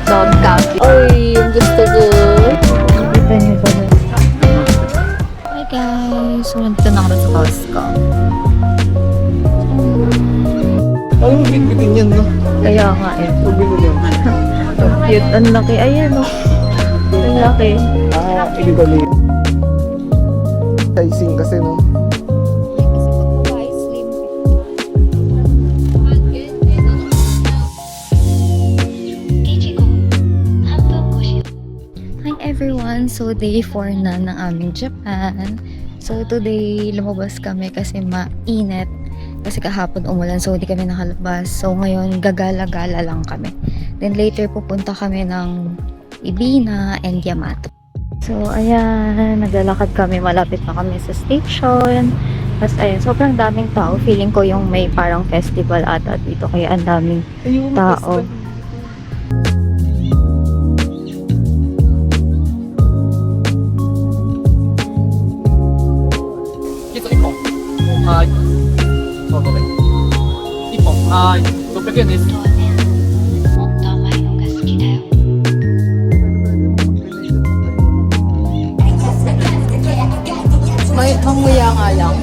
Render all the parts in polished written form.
dog cafe. Ay, yung gusto ko. Nakita niyo ba na? Hi guys! So, nandito na kami sa Costco. Alam mo, bitbitin yan, no? Kaya nga eh. Pabili yan. Cute. Ang laki. Ayan o. Ang laki. Iba na yun. Sizing kasi, no? Hi everyone! So day 4 na ng aming Japan. So today lumabas kami kasi mainit. Kasi kahapon umulan so hindi kami nakalabas. So ngayon gagala-gala lang kami. Then later pupunta kami ng Ibina and Yamato. So ayan, naglalakad kami. Malapit na kami sa station. Tapos ayun, sobrang daming tao. Feeling ko yung may parang festival ata dito. Kaya ang daming tao. May manguya nga lang.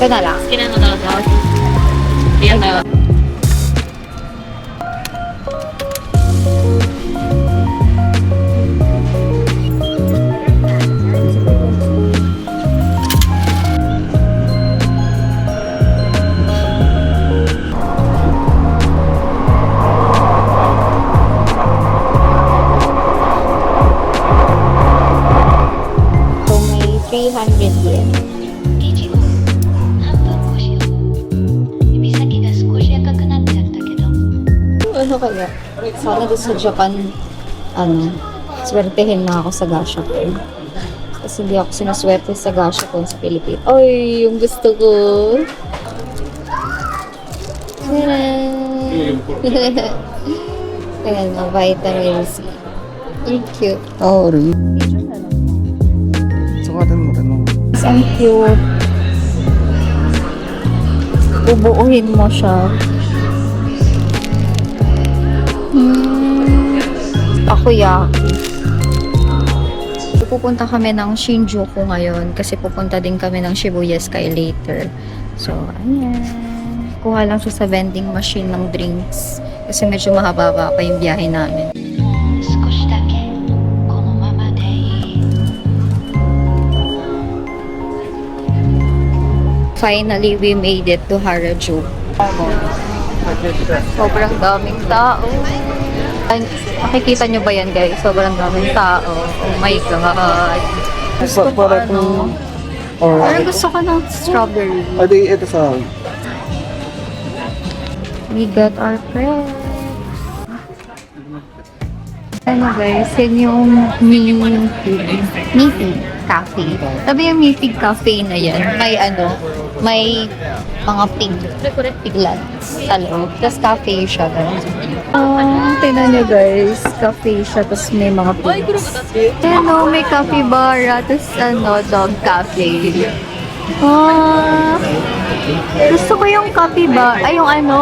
Ito na lang. Yan na. So may 300 yen. Ano kaya? Sana doon sa Japan, swertehin na ako sa Gashapon. Kasi hindi ako sinaswerte sa Gashapon sa Pilipinas. Ay, yung gusto ko. Ayan, vitamin C. Ang cute. Oh, really? Sukatan mo, tanong. Ang cute. Bubuuhin mo siya. Takoyaki. So, pupunta kami ng Shinjuku ngayon kasi pupunta din kami ng Shibuya Sky later. So, ayan. Kuha lang siya sa vending machine ng drinks kasi medyo mahaba pa yung biyahe namin. Finally, we made it to Harajuku. Sobrang daming tao. Makikita nyo ba yan guys? Sobrang daming tao. Oh my God. Gusto ko ano. Parang gusto ko ng strawberry. Ito sa... We got our friends. Ano guys, yun yung Meeting Cafe. Sabi yung Meeting Cafe na yan, may mga piglets sa loob. Tapos cafe siya. Tignan nyo guys, cafe siya, tapos may mga pigs. May capybara, tapos dog cafe. Gusto ko yung capybara, ay yung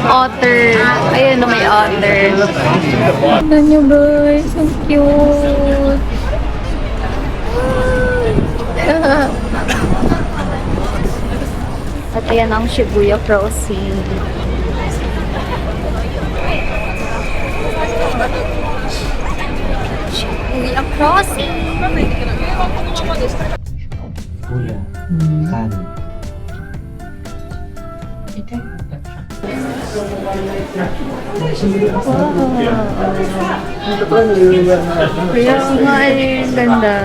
otter. Ayun may otter. Tignan nyo guys, ang cute. At ayan ang Shibuya Crossing. Shibuya Crossing! Kuya. Kan. Kaya nga ganda.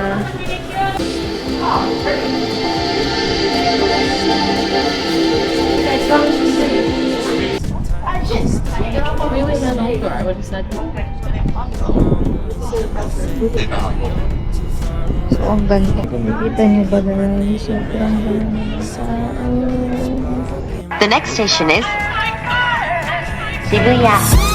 What is that? So, ang ganda. Kita niyo ba guys? Sobrang ganda sa The next station is Shibuya.